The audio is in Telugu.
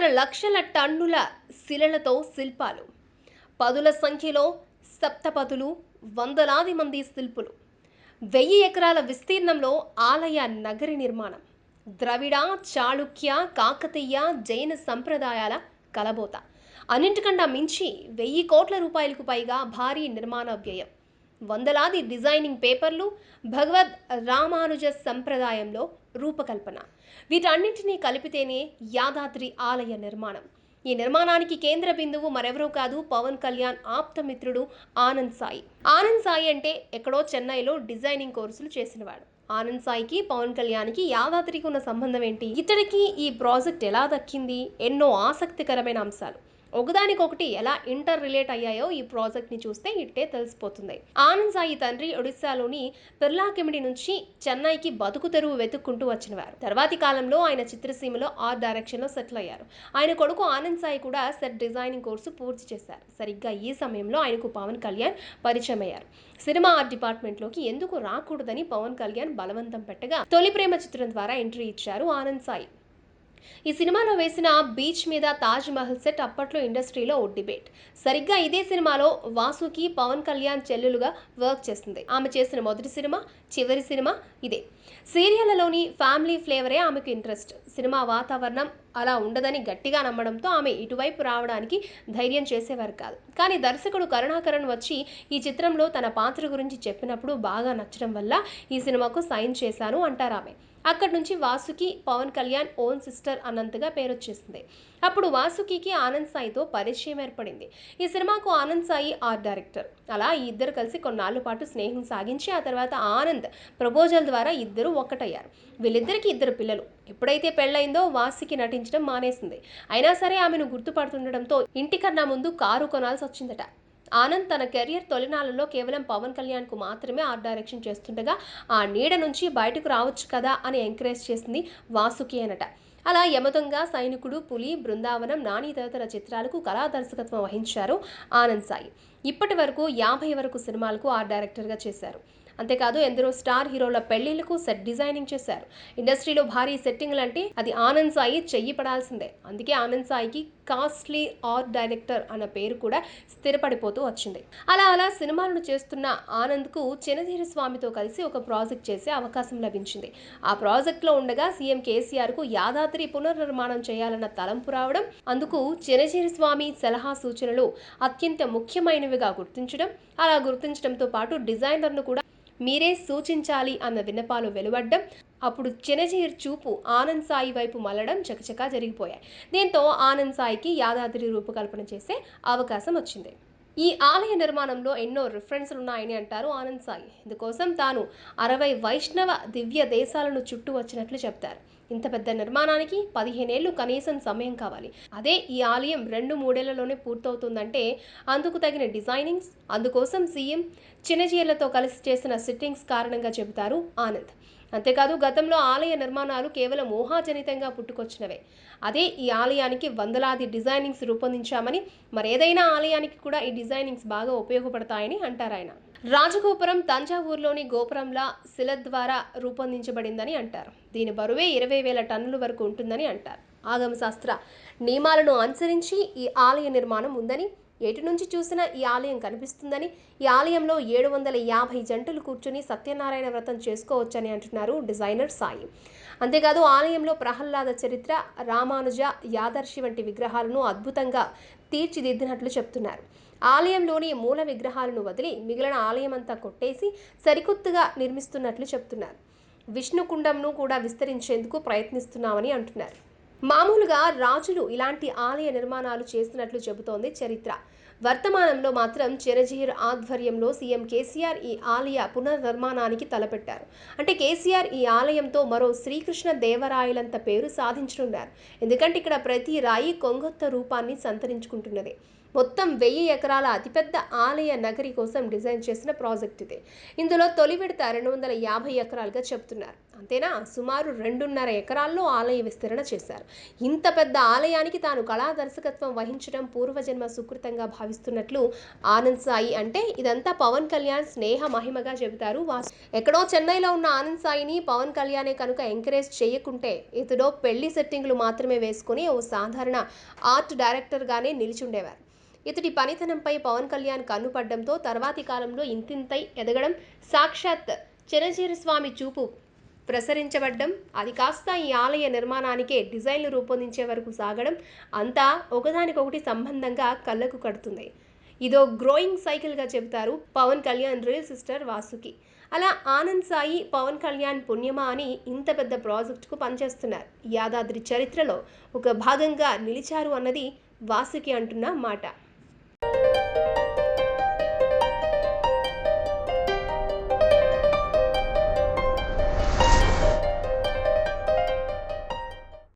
5.5 లక్షల టన్నుల శిలలతో శిల్పాలు, పదుల సంఖ్యలో సప్తపదులు, వందలాది మంది శిల్పులు, 1000 ఎకరాల విస్తీర్ణంలో ఆలయ నగరి నిర్మాణం, ద్రవిడ, చాళుక్య, కాకతీయ, జైన సంప్రదాయాల కలబోత. అన్నింటికన్నా మించి 1000 కోట్ల రూపాయలకు పైగా భారీ నిర్మాణ వ్యయం, వందలాది డిజైనింగ్ పేపర్లు, భగవద్ రామానుజ సంప్రదాయంలో రూపకల్పన. వీటన్నింటినీ కలిపితేనే యాదాద్రి ఆలయ నిర్మాణం. ఈ నిర్మాణానికి కేంద్ర బిందువు మరెవరో కాదు, పవన్ కళ్యాణ్ ఆప్తమిత్రుడు ఆనంద్ సాయి. ఆనంద్ సాయి అంటే ఎక్కడో చెన్నైలో డిజైనింగ్ కోర్సులు చేసినవాడు. ఆనంద్ సాయికి పవన్ కళ్యాణ్కి యాదాద్రికి ఉన్న సంబంధం ఏంటి? ఇతడికి ఈ ప్రాజెక్ట్ ఎలా దక్కింది? ఎన్నో ఆసక్తికరమైన అంశాలు ఒకదానికొకటి ఎలా ఇంటర్ రిలేట్ అయ్యాయో ఈ ప్రాజెక్ట్ ని చూస్తే ఇట్టే తెలిసిపోతుంది. ఆనంద్ సాయి తండ్రి ఒడిశాలోని పిర్లాకెమిడి నుంచి చెన్నైకి బతుకు తెరువు వెతుక్కుంటూ వచ్చినవారు. తర్వాతి కాలంలో ఆయన చిత్రసీమలో ఆర్ట్ డైరెక్షన్ లో సెటిల్ అయ్యారు. ఆయన కొడుకు ఆనంద్ సాయి కూడా సెట్ డిజైనింగ్ కోర్సు పూర్తి చేశారు. సరిగ్గా ఈ సమయంలో ఆయనకు పవన్ కళ్యాణ్ పరిచయం అయ్యారు. సినిమా ఆర్ట్ డిపార్ట్మెంట్ లోకి ఎందుకు రాకూడదని పవన్ కళ్యాణ్ బలవంతం పెట్టగా తొలి ప్రేమ చిత్రం ద్వారా ఎంట్రీ ఇచ్చారు ఆనంద్ సాయి. ఈ సినిమాలో వేసిన బీచ్ మీద తాజ్ మహల్ సెట్ అప్పట్లో ఇండస్ట్రీలో ఓ డిబేట్. సరిగ్గా ఇదే సినిమాలో వాసుకి పవన్ కళ్యాణ్ చెల్లెలుగా వర్క్ చేస్తుంది. ఆమె చేసిన మొదటి సినిమా, చివరి సినిమా ఇదే. సీరియళ్లలోని ఫ్యామిలీ ఫ్లేవరే ఆమెకు ఇంట్రెస్ట్. సినిమా వాతావరణం అలా ఉండదని గట్టిగా నమ్మడంతో ఆమె ఇటువైపు రావడానికి ధైర్యం చేసేవారు కాదు. కానీ దర్శకుడు కరుణాకరన్ వచ్చి ఈ చిత్రంలో తన పాత్ర గురించి చెప్పినప్పుడు బాగా నచ్చడం వల్ల ఈ సినిమాకు సైన్ చేశాను అంటారు ఆమె. అక్కడి నుంచి వాసుకి పవన్ కళ్యాణ్ ఓన్ సిస్టర్ అన్నంతగా పేరొచ్చేసింది. అప్పుడు వాసుకి ఆనంద్ సాయితో పరిచయం ఏర్పడింది. ఈ సినిమాకు ఆనంద్ సాయి ఆర్ట్ డైరెక్టర్. అలా ఈ ఇద్దరు కలిసి కొన్నాళ్ల పాటు స్నేహం సాగించి ఆ తర్వాత ఆనంద్ ప్రపోజల్ ద్వారా ఇద్దరు ఒక్కటయ్యారు. వీళ్ళిద్దరికి 2 పిల్లలు. ఎప్పుడైతే పెళ్లైందో వాసుకి నటించడం మానేసింది. అయినా సరే ఆమెను గుర్తుపడుతుండటంతో ఇంటికన్నా ముందు కారు కొనాల్సి వచ్చిందట. ఆనంద్ తన కెరియర్ తొలినాళ్లలో కేవలం పవన్ కళ్యాణ్కు మాత్రమే ఆర్ట్ డైరెక్షన్ చేస్తుండగా ఆ నీడ నుంచి బయటకు రావచ్చు కదా అని ఎంకరేజ్ చేసింది వాసుకి అనట. అలా యమదొంగ, సైనికుడు, పులి, బృందావనం, నాని తదితర చిత్రాలకు కళా దర్శకత్వం వహించారు ఆనంద్ సాయి. ఇప్పటి వరకు 50 వరకు సినిమాలకు ఆర్ట్ డైరెక్టర్గా చేశారు. అంతేకాదు ఎందరో స్టార్ హీరోల పెళ్లిళ్లకు సెట్ డిజైనింగ్ చేశారు. ఇండస్ట్రీలో భారీ సెట్టింగ్లు అంటే అది ఆనంద్ సాయి చెయ్యి పడాల్సిందే. అందుకే ఆనంద్ సాయికి కాస్ట్లీ ఆర్ట్ డైరెక్టర్ అన్న పేరు కూడా స్థిరపడిపోతూ వచ్చింది. అలా సినిమాలను చేస్తున్న ఆనంద్కు చినజీరి స్వామితో కలిసి ఒక ప్రాజెక్ట్ చేసే అవకాశం లభించింది. ఆ ప్రాజెక్ట్లో ఉండగా సీఎం కేసీఆర్కు యాదాద్రి పునర్నిర్మాణం చేయాలన్న తలంపు రావడం, అందుకు చినజీరి స్వామి సలహా సూచనలు అత్యంత ముఖ్యమైనవిగా గుర్తించడం, అలా గుర్తించడంతో పాటు డిజైనర్ను కూడా మీరే సూచించాలి అన్న విన్నపాలు వెలువడ్డం, అప్పుడు చినజీర్ చూపు ఆనంద్ సాయి వైపు మళ్లడం చకచకా జరిగిపోయాయి. దీంతో ఆనంద్ సాయికి యాదాద్రి రూపకల్పన చేసే అవకాశం వచ్చింది. ఈ ఆలయ నిర్మాణంలో ఎన్నో రిఫరెన్స్లు ఉన్నాయని అంటారు ఆనంద్ సాయి. ఇందుకోసం తాను 60 వైష్ణవ దివ్య దేశాలను చుట్టూ వచ్చినట్లు చెప్తారు. ఇంత పెద్ద నిర్మాణానికి 15 ఏళ్లు కనీసం సమయం కావాలి. అదే ఈ ఆలయం 2-3 ఏళ్లలోనే పూర్తవుతుందంటే అందుకు తగిన డిజైనింగ్స్, అందుకోసం సీఎం చినజీర్లతో కలిసి చేసిన సిట్టింగ్స్ కారణంగా చెబుతారు ఆనంద్. అంతేకాదు గతంలో ఆలయ నిర్మాణాలు కేవలం ఊహాజనితంగా పుట్టుకొచ్చినవే. అదే ఈ ఆలయానికి వందలాది డిజైనింగ్స్ రూపొందించామని, మరేదైనా ఆలయానికి కూడా ఈ డిజైనింగ్స్ బాగా ఉపయోగపడతాయని అంటారాయన. రాజగోపురం తంజావూరులోని గోపురంలా శిల ద్వారా రూపొందించబడిందని అంటారు. దీని బరువే 20,000 టన్నుల వరకు ఉంటుందని అంటారు. ఆగమ శాస్త్ర నియమాలను అనుసరించి ఈ ఆలయ నిర్మాణం ఉందని, ఎటు నుంచి చూసినా ఈ ఆలయం కనిపిస్తుందని, ఈ ఆలయంలో 750 జంటలు కూర్చుని సత్యనారాయణ వ్రతం చేసుకోవచ్చని అంటున్నారు డిజైనర్ సాయి. అంతేకాదు ఆలయంలో ప్రహ్లాద చరిత్ర, రామానుజ, యాదర్శి వంటి విగ్రహాలను అద్భుతంగా తీర్చిదిద్దినట్లు చెప్తున్నారు. ఆలయంలోని మూల విగ్రహాలను వదిలి మిగిలిన ఆలయమంతా కొట్టేసి సరికొత్తగా నిర్మిస్తున్నట్లు చెప్తున్నారు. విష్ణుకుండంను కూడా విస్తరించేందుకు ప్రయత్నిస్తున్నామని అంటున్నారు. మామూలుగా రాజులు ఇలాంటి ఆలయ నిర్మాణాలు చేస్తున్నట్లు చెబుతోంది చరిత్ర. వర్తమానంలో మాత్రం చినజీర్ ఆధ్వర్యంలో సీఎం కేసీఆర్ ఈ ఆలయ పునర్నిర్మాణానికి తలపెట్టారు. అంటే కేసీఆర్ ఈ ఆలయంతో మరో శ్రీకృష్ణ దేవరాయలంత పేరు సాధించనున్నారు. ఎందుకంటే ఇక్కడ ప్రతి రాయి కొంగొత్త రూపాన్ని సంతరించుకుంటున్నది. మొత్తం 1000 ఎకరాల అతిపెద్ద ఆలయ నగరి కోసం డిజైన్ చేసిన ప్రాజెక్ట్ ఇదే. ఇందులో తొలి విడత 250 ఎకరాలుగా చెబుతున్నారు. అంతేనా? సుమారు 2.5 ఎకరాల్లో ఆలయ విస్తరణ చేశారు. ఇంత పెద్ద ఆలయానికి తాను కళా దర్శకత్వం వహించడం పూర్వజన్మ సుకృతంగా భావిస్తున్నట్లు ఆనంద్ సాయి అంటే ఇదంతా పవన్ కళ్యాణ్ స్నేహ మహిమగా చెబుతారు వాసు. ఎక్కడో చెన్నైలో ఉన్న ఆనంద్ సాయిని పవన్ కళ్యాణే కనుక ఎంకరేజ్ చేయకుంటే ఇతడో పెళ్లి సెట్టింగ్లు మాత్రమే వేసుకుని ఓ సాధారణ ఆర్ట్ డైరెక్టర్గానే నిలిచుండేవారు. ఇతడి పనితనంపై పవన్ కళ్యాణ్ కన్నుపడ్డంతో తర్వాతి కాలంలో ఇంతింతై ఎదగడం, సాక్షాత్ చిరంజీవి స్వామి చూపు ప్రసరించబడ్డం, అది కాస్త ఈ ఆలయ నిర్మాణానికే డిజైన్లు రూపొందించే వరకు సాగడం అంతా ఒకదానికొకటి సంబంధంగా కళ్ళకు కడుతుంది. ఇదో గ్రోయింగ్ సైకిల్గా చెబుతారు పవన్ కళ్యాణ్ రియల్ సిస్టర్ వాసుకి. అలా ఆనంద్ సాయి పవన్ కళ్యాణ్ పుణ్యమా అని ఇంత పెద్ద ప్రాజెక్టుకు పనిచేస్తున్నారు. యాదాద్రి చరిత్రలో ఒక భాగంగా నిలిచారు అన్నది వాసుకి అంటున్న మాట.